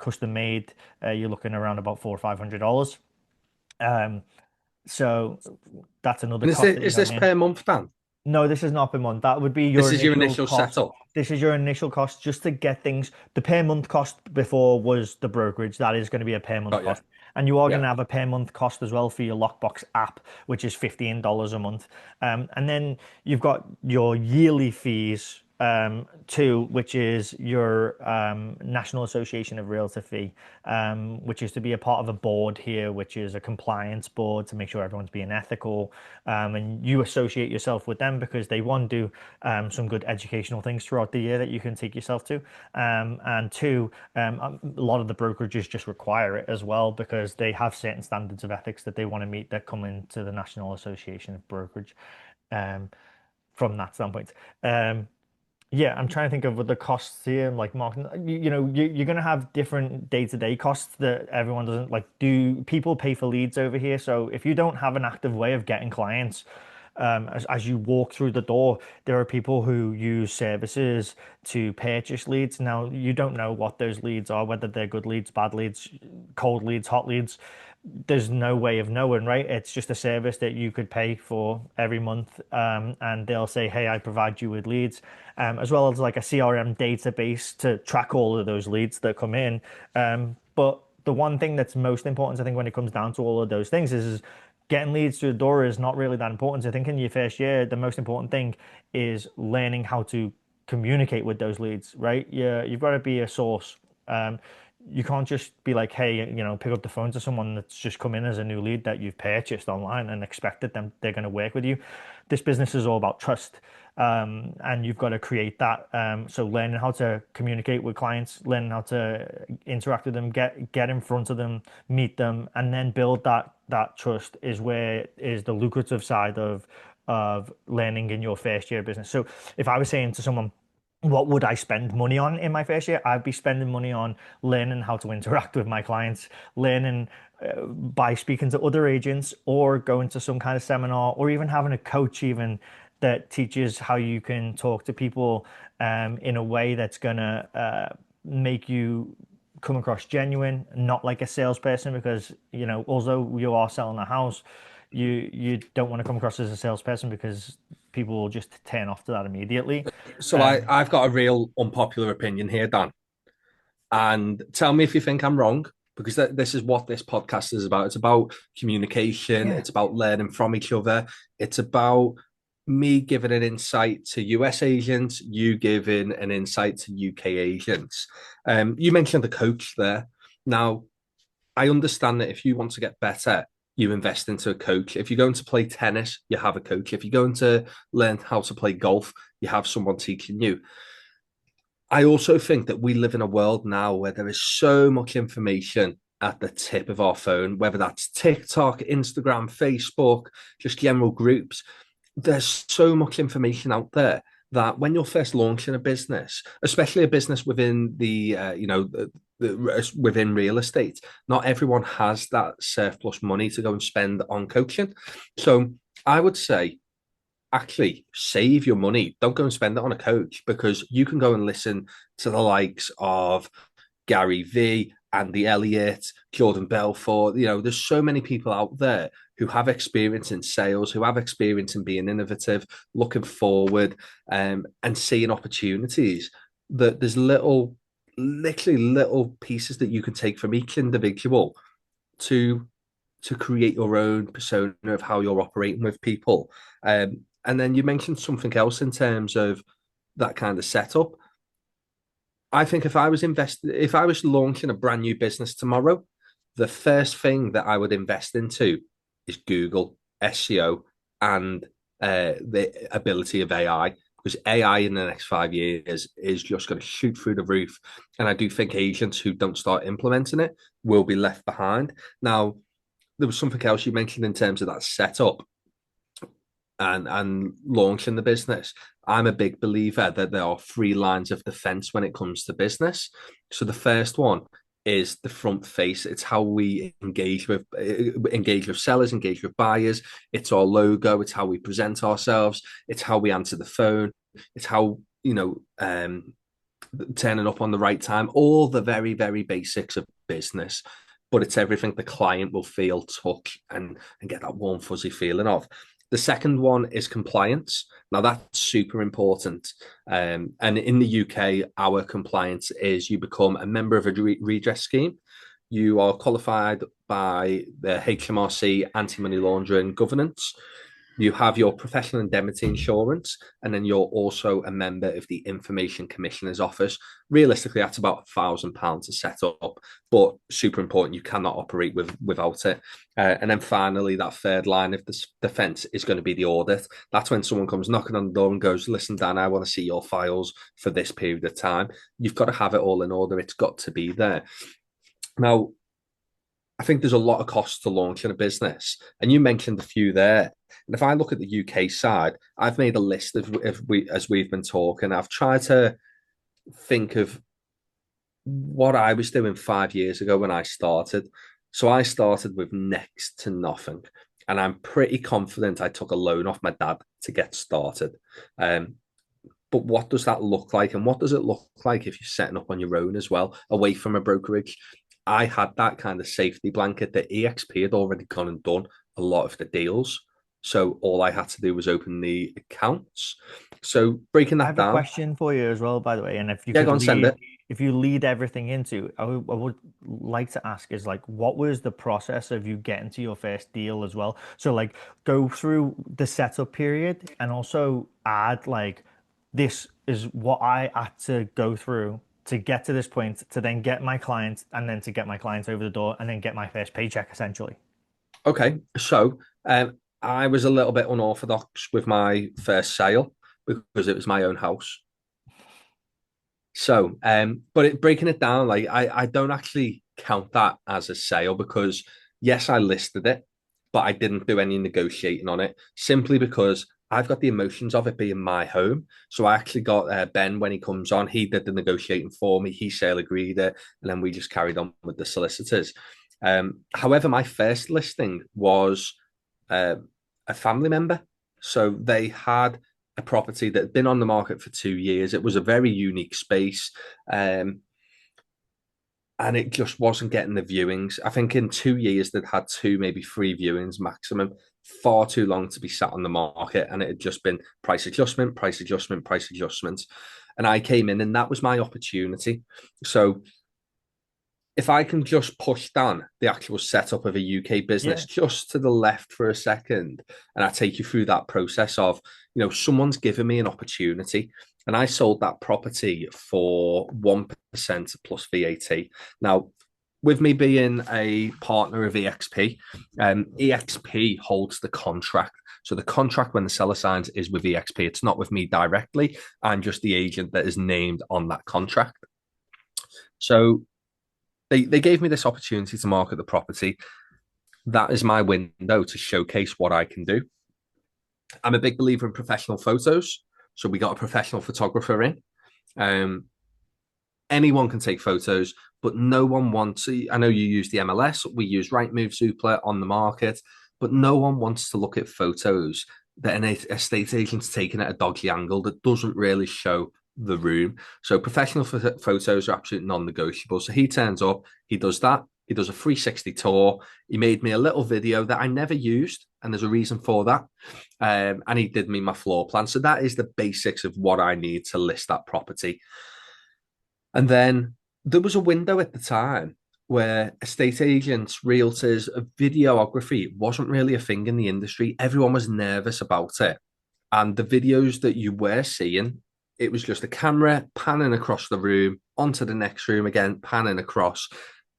custom made. You're looking around about $400 or $500. Um, so that's another And cost that you're is this having in. per month, Dan? No, this is not per month. That would be your This is your initial initial cost. setup. This is your initial cost just to get things. The per month cost before was the brokerage. That is going to be a per month Got you. cost. And you are going Yeah. to have a per month cost as well for your Lockbox app, which is $15 a month. And then you've got your yearly fees too, which is your National Association of Realtor fee, which is to be a part of a board here, which is a compliance board to make sure everyone's being ethical. And you associate yourself with them because they want to do some good educational things throughout the year that you can take yourself to. And two, a lot of the brokerages just require it as well because they have certain standards of ethics that they want to meet that come into the National Association of Brokerage um, from that standpoint. Yeah, I'm trying to think of the costs here, like marketing. You're going to have different day-to-day costs that everyone doesn't like. Do people pay for leads over here? So if you don't have an active way of getting clients, as you walk through the door, there are people who use services to purchase leads. Now, you don't know what those leads are, whether they're good leads, bad leads, cold leads, hot leads. There's no way of knowing, right? It's just a service that you could pay for every month, and they'll say, "Hey, I provide you with leads," as well as like a CRM database to track all of those leads that come in. But the one thing that's most important, I think, when it comes down to all of those things is getting leads through the door is not really that important. I think in your first year, the most important thing is learning how to communicate with those leads, right? You've got to be a source. You can't just be like, hey, pick up the phone to someone that's just come in as a new lead that you've purchased online and expect that they're going to work with you. This business is all about trust, and you've got to create that. So learning how to communicate with clients, learning how to interact with them, get in front of them, meet them, and then build that trust is the lucrative side of learning in your first year of business. So if I was saying to someone, what would I spend money on in my first year? I'd be spending money on learning how to interact with my clients, learning by speaking to other agents or going to some kind of seminar or even having a coach even that teaches how you can talk to people in a way that's gonna make you come across genuine, not like a salesperson because, although you are selling a house, you don't want to come across as a salesperson because people will just turn off to that immediately. So Um, I've got a real unpopular opinion here, Dan. And tell me if you think I'm wrong, because this is what this podcast is about. It's about communication, yeah. it's about learning from each other, it's about me giving an insight to US agents, you giving an insight to UK agents. You mentioned the coach there. Now, I understand that if you want to get better, you invest into a coach. If you're going to play tennis, you have a coach. If you're going to learn how to play golf, you have someone teaching you. I also think that we live in a world now where there is so much information at the tip of our phone, whether that's TikTok, Instagram, Facebook, just general groups. There's so much information out there that when you're first launching a business, especially a business within within real estate, not everyone has that surplus money to go and spend on coaching. So I would say actually save your money. Don't go and spend it on a coach because you can go and listen to the likes of Gary V, Andy Elliott, Jordan Belfort. There's so many people out there who have experience in sales, who have experience in being innovative, looking forward, and seeing opportunities. That there's literally little pieces that you can take from each individual to create your own persona of how you're operating with people. And then you mentioned something else in terms of that kind of setup. I think if I was launching a brand new business tomorrow, the first thing that I would invest into is Google, SEO, and the ability of AI. Because AI in the next 5 years is just going to shoot through the roof. And I do think agents who don't start implementing it will be left behind. Now, there was something else you mentioned in terms of that setup and launching the business. I'm a big believer that there are three lines of defense when it comes to business. So the first one is the front face. It's how we engage with sellers, engage with buyers. It's our logo. It's how we present ourselves. It's how we answer the phone. It's how turning up on the right time. All the very very basics of business, but it's everything the client will feel, touch, and get that warm fuzzy feeling of. The second one is compliance. Now that's super important. And in the UK, our compliance is you become a member of a redress scheme. You are qualified by the HMRC anti-money laundering governance. You have your professional indemnity insurance, and then you're also a member of the Information Commissioner's Office. Realistically, that's about £1,000 to set up, but super important. You cannot operate without it. And then finally, that third line of the defence is going to be the audit. That's when someone comes knocking on the door and goes, "Listen, Dan, I want to see your files for this period of time." You've got to have it all in order. It's got to be there. Now, I think there's a lot of costs to launching a business, and you mentioned a few there. And if I look at the UK side, I've made a list of if we as we've been talking. I've tried to think of what I was doing 5 years ago when I started. So I started with next to nothing, and I'm pretty confident I took a loan off my dad to get started. Um, but what does that look like? And what does it look like if you're setting up on your own as well, away from a brokerage? I had that kind of safety blanket that EXP had already gone and done a lot of the deals. So all I had to do was open the accounts. So breaking I that have a down, question for you as well, by the way. And if you yeah, could go and send lead, it. if you lead everything into, I would like to ask is like, what was the process of you getting to your first deal as well? So like, go through the setup period and also add like, this is what I had to go through to get to this point, to then get my client, and then to get my clients over the door, and then get my first paycheck essentially. Okay, so I was a little bit unorthodox with my first sale because it was my own house. So, breaking it down, like I don't actually count that as a sale because yes, I listed it, but I didn't do any negotiating on it simply because I've got the emotions of it being my home. So I actually got Ben when he comes on. He did the negotiating for me. He sale agreed it, and then we just carried on with the solicitors. However, my first listing was uh, a family member, so they had a property that had been on the market for 2 years. It was a very unique space. And it just wasn't getting the viewings. I think in 2 years they'd had two, maybe three viewings maximum. Far too long to be sat on the market, and it had just been price adjustment, price adjustment, price adjustment. And I came in, and that was my opportunity. So if I can just push down the actual setup of a UK business Yeah. just to the left for a second, and I take you through that process of, someone's given me an opportunity, and I sold that property for 1% plus VAT. Now, with me being a partner of EXP, EXP holds the contract. So the contract when the seller signs is with EXP. It's not with me directly. I'm just the agent that is named on that contract. So they gave me this opportunity to market the property. That is my window to showcase what I can do. I'm a big believer in professional photos. So we got a professional photographer in. Um, Anyone can take photos, but no one wants. I know you use the MLS, we use Rightmove, Zoopla on the market, but no one wants to look at photos that an estate agent's taken at a dodgy angle that doesn't really show the room. So professional photos are absolutely non-negotiable. So he turns up, he does that, he does a 360 tour. He made me a little video that I never used, and there's a reason for that. And he did me my floor plan. So that is the basics of what I need to list that property. And then there was a window at the time where estate agents, realtors, videography wasn't really a thing in the industry. Everyone was nervous about it. And the videos that you were seeing, it was just a camera panning across the room, onto the next room again, panning across.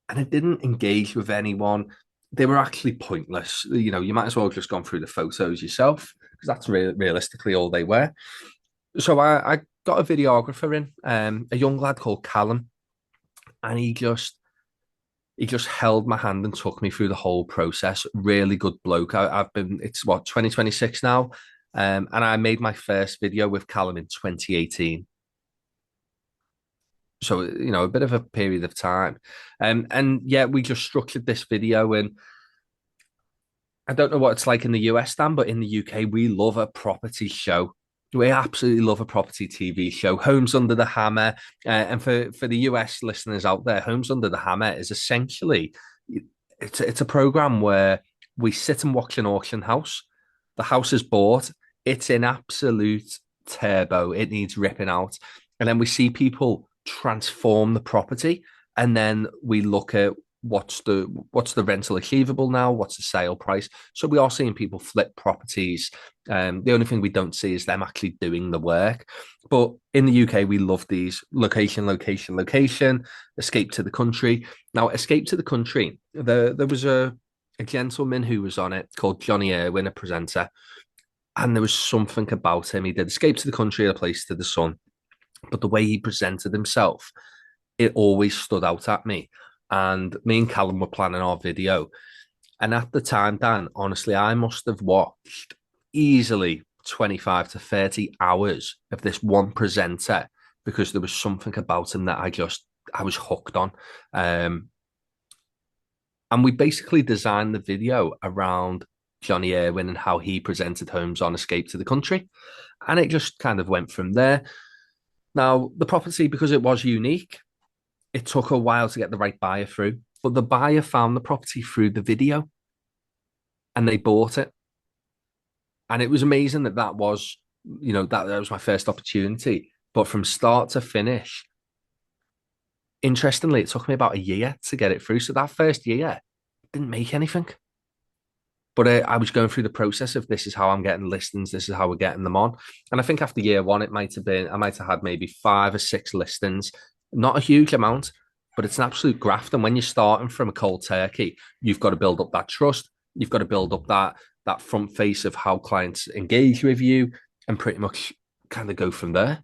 And it didn't engage with anyone. They were actually pointless. You know, you might as well have just gone through the photos yourself, because that's realistically all they were. So I got a videographer in, a young lad called Callum, and he just held my hand and took me through the whole process. Really good bloke. I've been, it's what, 2026 now. And I made my first video with Callum in 2018. So, you know, a bit of a period of time. And yeah, we just structured this video, and I don't know what it's like in the US, Dan, but in the UK, we love a property show. We absolutely love a property TV show. Homes Under the Hammer. And for the US listeners out there, Homes Under the Hammer is essentially, it's a program where we sit and watch an auction house. The house is bought. It's in absolute turbo. It needs ripping out. And then we see people transform the property. And then we look at what's the rental achievable now, what's the sale price. So we are seeing people flip properties. The only thing we don't see is them actually doing the work. But in the UK, we love these location, location, location, escape to the country. Now, escape to the country, there was a gentleman who was on it called Johnny Irwin, a presenter, and there was something about him. He did escape to the country, a place to the sun, but the way he presented himself, it always stood out at me. And me and Callum were planning our video. And at the time, Dan, honestly, I must have watched easily 25 to 30 hours of this one presenter, because there was something about him that I was hooked on. And we basically designed the video around Johnny Irwin and how he presented homes on Escape to the Country. And it just kind of went from there. Now, the property, because it was unique, it took a while to get the right buyer through, but the buyer found the property through the video and they bought it. And it was amazing that was, that was my first opportunity. But from start to finish, interestingly, it took me about a year to get it through. So that first year didn't make anything. But I was going through the process of, this is how I'm getting listings, this is how we're getting them on. And I think after year one, I might have had maybe 5 or 6 listings, not a huge amount, but it's an absolute graft. And when you're starting from a cold turkey, you've got to build up that trust. You've got to build up that front face of how clients engage with you, and pretty much kind of go from there.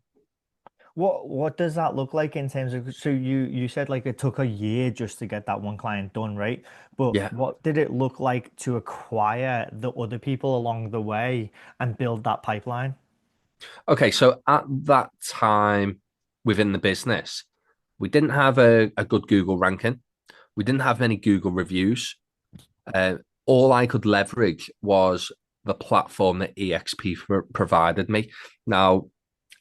What does that look like in terms of, so you said like it took a year just to get that one client done, right? But Yeah. what did it look like to acquire the other people along the way and build that pipeline? Okay. So at that time within the business, we didn't have a good Google ranking. We didn't have many Google reviews. All I could leverage was the platform that EXP provided me. Now,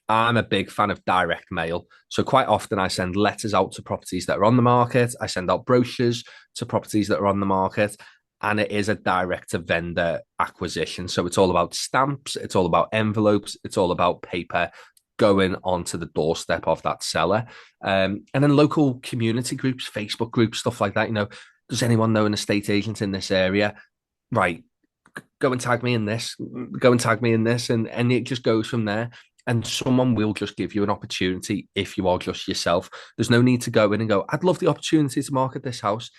I'm a big fan of direct mail. So quite often I send letters out to properties that are on the market. I send out brochures to properties that are on the market. And it is a direct to vendor acquisition. So it's all about stamps, it's all about envelopes, it's all about paper going onto the doorstep of that seller. And then local community groups, Facebook groups, stuff like that. Does anyone know an estate agent in this area? Right, go and tag me in this, go and tag me in this. And it just goes from there. And someone will just give you an opportunity if you are just yourself. There's no need to go in and go, I'd love the opportunity to market this house,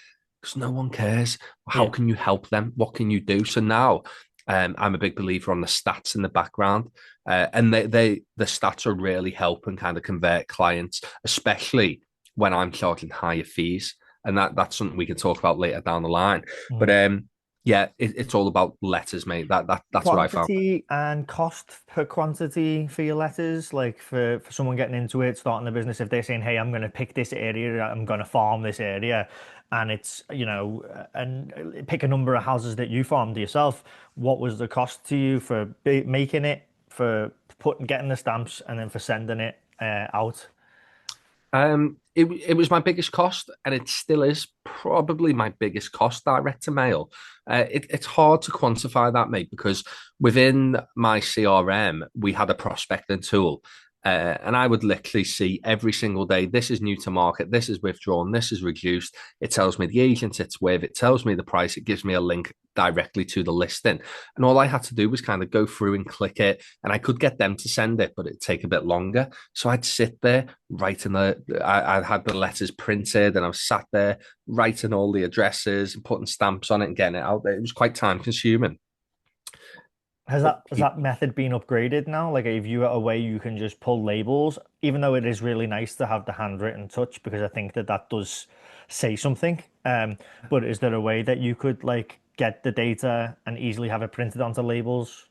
because no one cares. How Yeah. can you help them? What can you do? So now I'm a big believer on the stats in the background. And the stats are really helping kind of convert clients, especially when I'm charging higher fees. And that's something we can talk about later down the line. But yeah, it's all about letters, mate. That's what I found. Quantity and cost per quantity for your letters, like for someone getting into it, starting a business, if they're saying, hey, I'm going to pick this area, I'm going to farm this area, and it's, and pick a number of houses that you farmed yourself, what was the cost to you for making it, for getting the stamps, and then for sending it? out? It was my biggest cost, and it still is probably my biggest cost, direct to mail. It's hard to quantify that, mate, because within my CRM, we had a prospecting tool. And I would literally see every single day, this is new to market, this is withdrawn, this is reduced. It tells me the agent it's with, it tells me the price, it gives me a link directly to the listing. And all I had to do was kind of go through and click it, and I could get them to send it, but it'd take a bit longer. So I'd sit there writing I had the letters printed, and I was sat there writing all the addresses and putting stamps on it and getting it out there. It was quite time consuming. But Has that method been upgraded now? Like, if you a way you can just pull labels, even though it is really nice to have the handwritten touch, because I think that that does say something. But is there a way that you could like get the data and easily have it printed onto labels?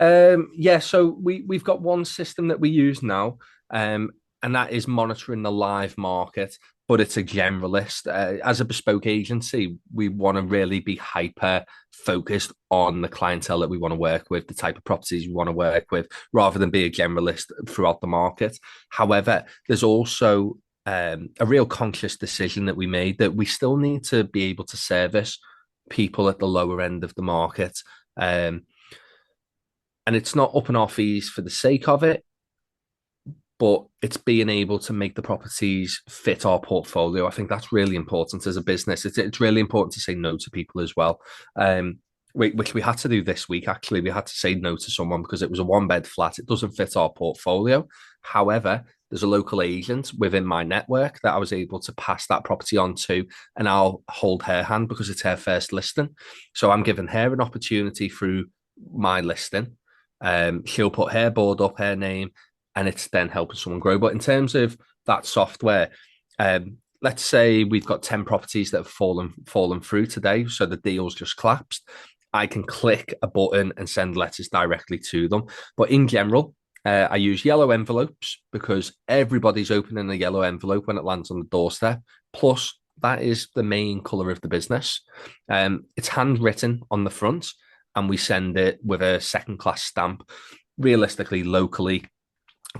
Yeah, so we've got one system that we use now, and that is monitoring the live market, but it's a generalist. As a bespoke agency, we want to really be hyper focused on the clientele that we want to work with, the type of properties we want to work with, rather than be a generalist throughout the market. However, there's also a real conscious decision that we made that we still need to be able to service people at the lower end of the market. And it's not upping our fees for the sake of it, but it's being able to make the properties fit our portfolio. I think that's really important as a business. It's really important to say no to people as well. Which we had to do this week. Actually, we had to say no to someone because it was a one bed flat. It doesn't fit our portfolio. However, there's a local agent within my network that I was able to pass that property on to, and I'll hold her hand because it's her first listing. So I'm giving her an opportunity through my listing. She'll put her board up, her name, and it's then helping someone grow. But in terms of that software, let's say we've got 10 properties that have fallen through today, so the deal's just collapsed. I can click a button and send letters directly to them. But in general, I use yellow envelopes because everybody's opening a yellow envelope when it lands on the doorstep. Plus, that is the main color of the business. It's handwritten on the front, and we send it with a second class stamp. Realistically, locally,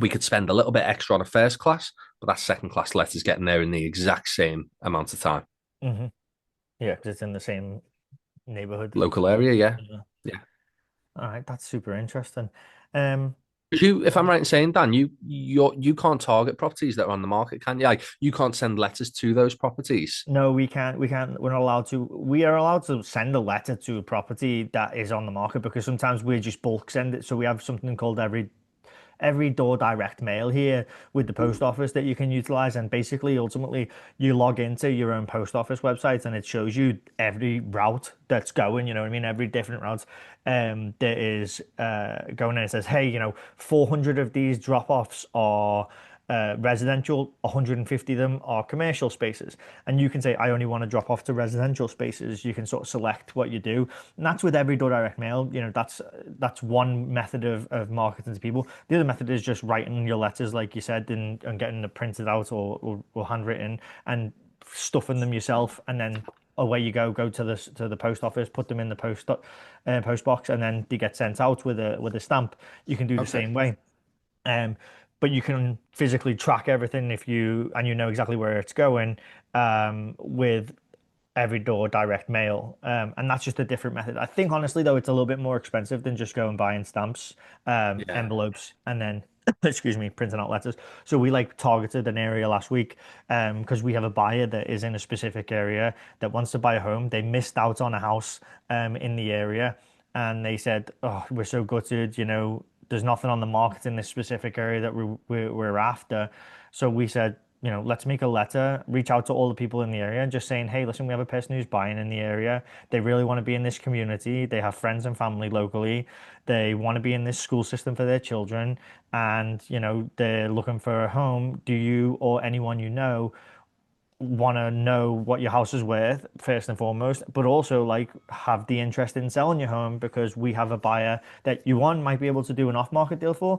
we could spend a little bit extra on a first class, but that second class letter's getting there in the exact same amount of time. Hmm. Yeah, because it's in the same neighborhood. Local area, yeah. Yeah. Yeah. All right, that's super interesting. Um, If I'm right in saying, Dan, you can't target properties that are on the market, can you? Like, you can't send letters to those properties. No, we can't. We can't. We're not allowed to. We are allowed to send a letter to a property that is on the market because sometimes we just bulk send it. So we have something called every door direct mail here with the post office that you can utilize. And basically, ultimately, you log into your own post office website and it shows you every route that's going, you know what I mean? Every different route that is going in. It says, hey, 400 of these drop offs are residential, 150 of them are commercial spaces. And you can say, I only want to drop off to residential spaces. You can sort of select what you do. And that's with every door direct mail. That's one method of marketing to people. The other method is just writing your letters, like you said, and getting them printed out or handwritten and stuffing them yourself. And then away you go to the post office, put them in the post box, and then they get sent out with a stamp. You can do the Okay. same way. Um, but you can physically track everything if you know exactly where it's going with every door direct mail. And that's just a different method. I think honestly though, it's a little bit more expensive than just going buying stamps, Yeah. envelopes, and then excuse me, printing out letters. So we like targeted an area last week because we have a buyer that is in a specific area that wants to buy a home. They missed out on a house in the area and they said, "Oh, we're so gutted, there's nothing on the market in this specific area that we're after." So we said, let's make a letter, reach out to all the people in the area and just saying, hey, listen, we have a person who's buying in the area. They really want to be in this community. They have friends and family locally. They want to be in this school system for their children. And, they're looking for a home. Do you or anyone want to know what your house is worth first and foremost, but also like have the interest in selling your home because we have a buyer that you one might be able to do an off-market deal for,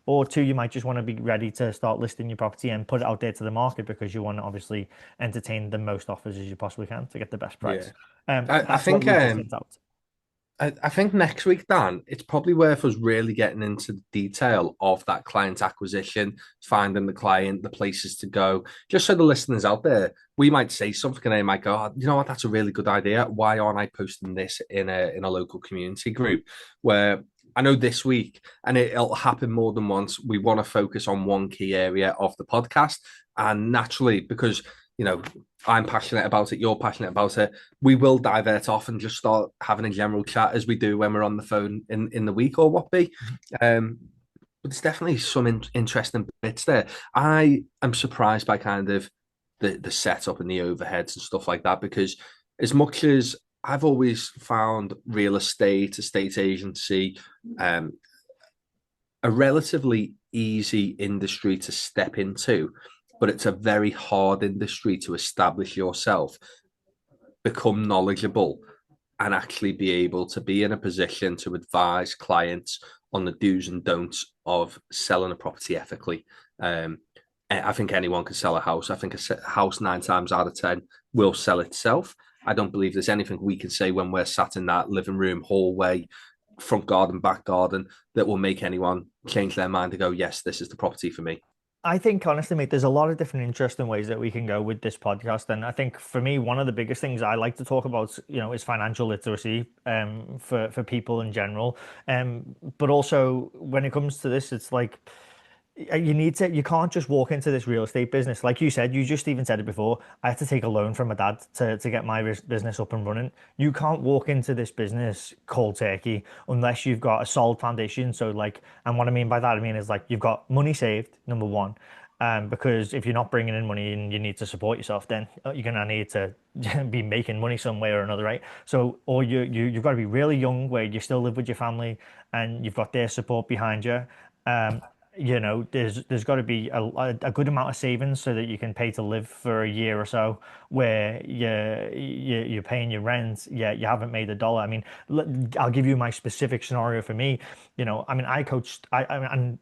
or two, you might just want to be ready to start listing your property and put it out there to the market because you want to obviously entertain the most offers as you possibly can to get the best Yeah. price. I That's what think we just sent out. I think next week, Dan, it's probably worth us really getting into the detail of that client acquisition, finding the client, the places to go, just so the listeners out there, we might say something and they might go, oh, you know what, that's a really good idea. Why aren't I posting this in a local community group? Where I know this week, and it'll happen more than once, we want to focus on one key area of the podcast. And naturally, because I'm passionate about it, you're passionate about it, we will divert off and just start having a general chat as we do when we're on the phone in the week or what be. Um, but there's definitely some interesting bits there. I am surprised by kind of the setup and the overheads and stuff like that because as much as I've always found real estate agency, um, a relatively easy industry to step into, but it's a very hard industry to establish yourself, become knowledgeable, and actually be able to be in a position to advise clients on the do's and don'ts of selling a property ethically. Um, I think anyone can sell a house. I think a house 9 times out of 10 will sell itself. I don't believe there's anything we can say when we're sat in that living room, hallway, front garden, back garden that will make anyone change their mind to go, yes, this is the property for me. I think honestly, mate, there's a lot of different interesting ways that we can go with this podcast. And I think for me, one of the biggest things I like to talk about, is financial literacy, for people in general. But also when it comes to this, it's like you can't just walk into this real estate business. Like you said, you just even said it before. I had to take a loan from my dad to get my business up and running. You can't walk into this business cold turkey unless you've got a solid foundation. So like, and what I mean by that, I mean is like you've got money saved, number one. Because if you're not bringing in money and you need to support yourself, then you're gonna need to be making money some way or another, right? So, or you've got to be really young, where you still live with your family and you've got their support behind you. Um, there's got to be a good amount of savings so that you can pay to live for a year or so, where you're paying your rent. Yeah, you haven't made a dollar. I mean, I'll give you my specific scenario for me. I mean, I coached. And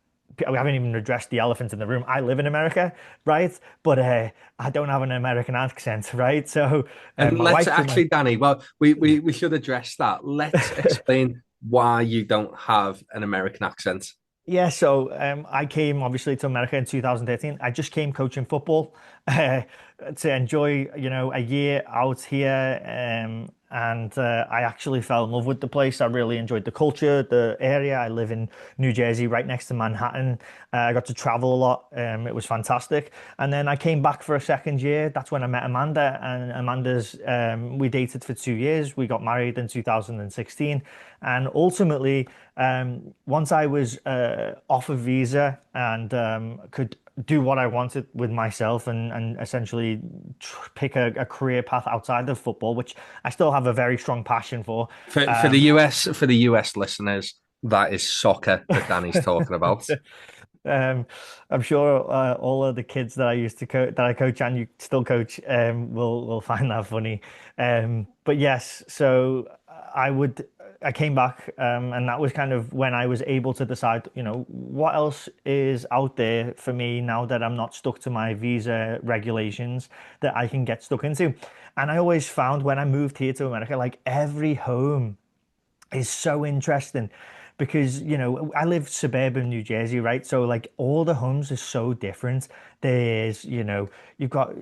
we haven't even addressed the elephant in the room. I live in America, right? But I don't have an American accent, right? So And my let's wife's from. actually, Danny, well, we should address that. Let's explain why you don't have an American accent. Yeah, so I came obviously to America in 2013. I just came coaching football uh, to enjoy, a year out here, and I actually fell in love with the place. I really enjoyed the culture, the area. I live in New Jersey, right next to Manhattan. I got to travel a lot. It was fantastic. And then I came back for a second year. That's when I met Amanda, and Amanda's we dated for 2 years. We got married in 2016, and ultimately, once I was off a visa and could do what I wanted with myself and essentially pick a career path outside of football, which I still have a very strong passion for. For the Um, US listeners, that is soccer that Danny's talking about. Um, I'm sure all of the kids that I used to coach, that I coach and you still coach, will find that funny. But yes, so I came back, and that was kind of when I was able to decide, what else is out there for me now that I'm not stuck to my visa regulations that I can get stuck into. And I always found when I moved here to America, like every home is so interesting because I live suburban New Jersey, right? So like all the homes are so different. There's you've got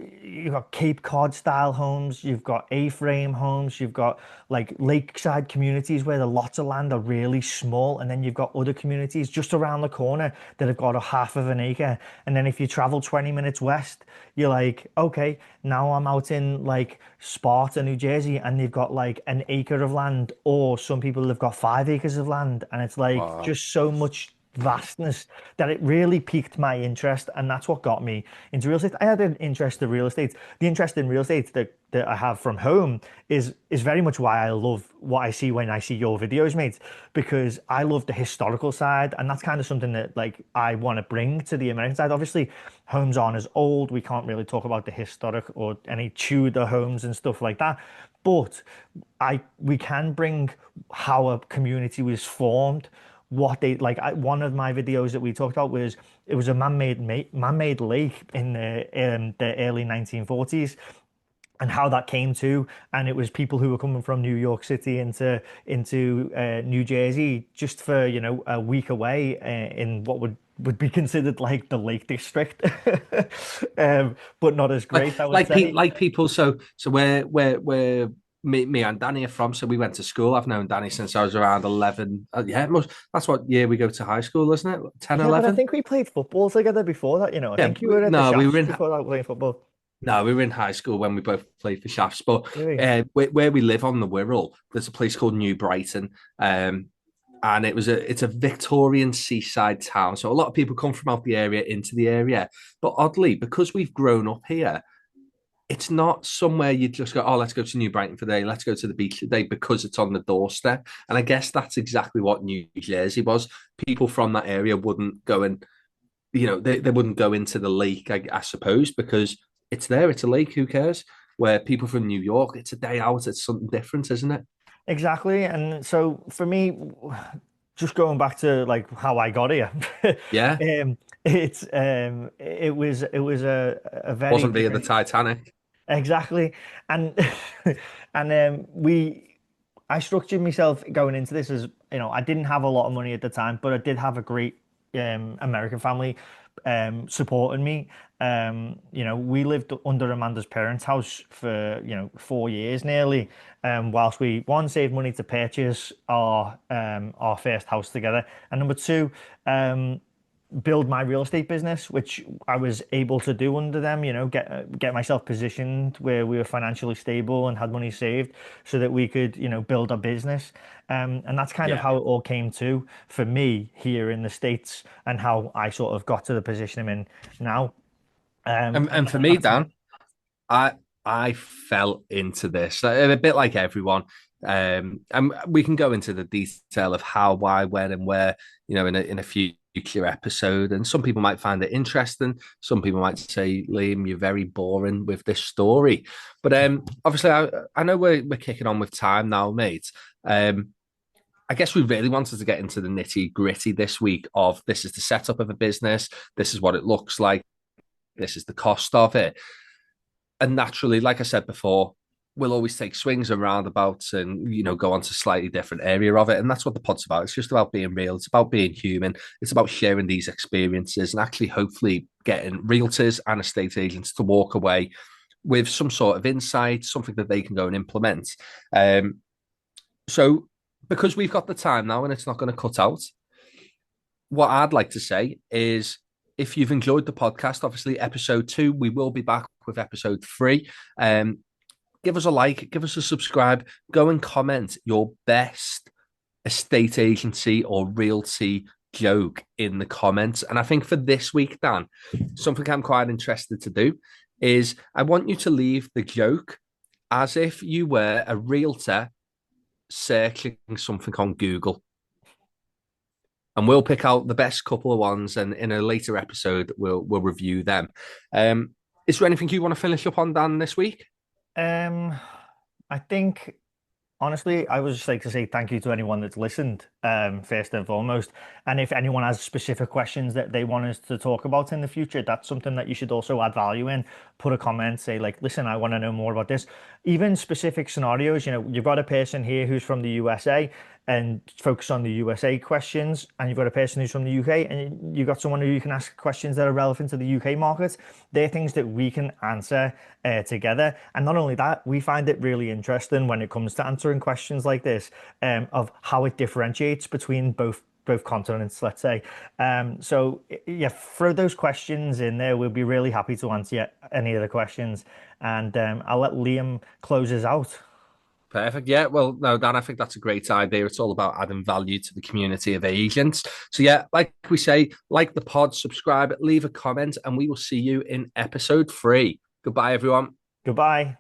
Cape Cod style homes, you've got A-frame homes, you've got like lakeside communities where the lots of land are really small, and then you've got other communities just around the corner that have got a half of an acre. And then if you travel 20 minutes west, you're like, okay, now I'm out in like Sparta, New Jersey, and they've got like an acre of land, or some people have got 5 acres of land, and it's like Wow. just so much vastness that it really piqued my interest, and that's what got me into real estate. I had an interest in real estate. The interest in real estate that I have from home is very much why I love what I see when I see your videos, mate, because I love the historical side, and that's kind of something that like I want to bring to the American side. Obviously, homes aren't as old. We can't really talk about the historic or any Tudor homes and stuff like that. But we can bring how a community was formed, what they like. One of my videos that we talked about was it was a man-made lake in the early 1940s, and how that came to. And it was people who were coming from New York City into New Jersey just for, a week away in what would be considered like the Lake District, but not as like great, I would say. like people. So where me and Danny are from. So we went to school. I've known Danny since I was around 11. Yeah, that's what year we go to high school, isn't it? 10, Yeah, but I 11. think we played football together before that. I Yeah, think you were at the no, we were Shafts in. before that playing football. No, we were in high school when we both played for Shafts. But Really? where we live on the Wirral, there's a place called New Brighton, and it's a Victorian seaside town. So a lot of people come from out the area into the area. But oddly, because we've grown up here, it's not somewhere you just go, oh, let's go to New Brighton for the day, let's go to the beach today because it's on the doorstep. And I guess that's exactly what New Jersey was. People from that area wouldn't go and, they wouldn't go into the lake, I suppose, because it's there, it's a lake, who cares? Where people from New York, it's a day out, it's something different, isn't it? Exactly. And so for me, just going back to like how I got here, Yeah, it was a very wasn't via the different. Titanic. Exactly. And and I structured myself going into this as, I didn't have a lot of money at the time, but I did have a great American family supporting me. We lived under Amanda's parents' house for, 4 years nearly, whilst we, one, saved money to purchase our first house together, and number two, build my real estate business, which I was able to do under them, get myself positioned where we were financially stable and had money saved so that we could, build a business. And that's kind of Yeah. how it all came to for me here in the States and how I sort of got to the position I'm in now. And for me, That's Dan, I I fell into this a bit like everyone. And we can go into the detail of how, why, when, and where, in a future episode. And some people might find it interesting. Some people might say, Liam, you're very boring with this story. But obviously, I know we're kicking on with time now, mate. I guess we really wanted to get into the nitty gritty this week of this is the setup of a business. This is what it looks like. This is the cost of it. And naturally, like I said before, we'll always take swings and roundabouts and, go on to slightly different area of it. And that's what the pod's about. It's just about being real. It's about being human. It's about sharing these experiences and actually hopefully getting realtors and estate agents to walk away with some sort of insight, something that they can go and implement. So because we've got the time now and it's not going to cut out, what I'd like to say is if you've enjoyed the podcast, obviously episode 2, we will be back with episode 3. Give us a like, give us a subscribe, go and comment your best estate agency or realty joke in the comments. And I think for this week, Dan, something I'm quite interested to do is I want you to leave the joke as if you were a realtor searching something on Google. And we'll pick out the best couple of ones, and in a later episode, we'll review them. Is there anything you want to finish up on, Dan, this week? um, I think honestly, I would just like to say thank you to anyone that's listened, first and foremost. And if anyone has specific questions that they want us to talk about in the future, that's something that you should also add value in. Put a comment, say like, listen, I want to know more about this. Even specific scenarios, you've got a person here who's from the USA and focus on the USA questions, and you've got a person who's from the UK, and you've got someone who you can ask questions that are relevant to the UK market. They're things that we can answer together. And not only that, we find it really interesting when it comes to answering questions like this, of how it differentiates between both continents, let's say. So yeah, throw those questions in there. We'll be really happy to answer any of the questions. And I'll let Liam close us out. Perfect. Yeah. Well, no, Dan, I think that's a great idea. It's all about adding value to the community of agents. So, yeah, like we say, like the pod, subscribe, leave a comment, and we will see you in episode 3. Goodbye, everyone. Goodbye.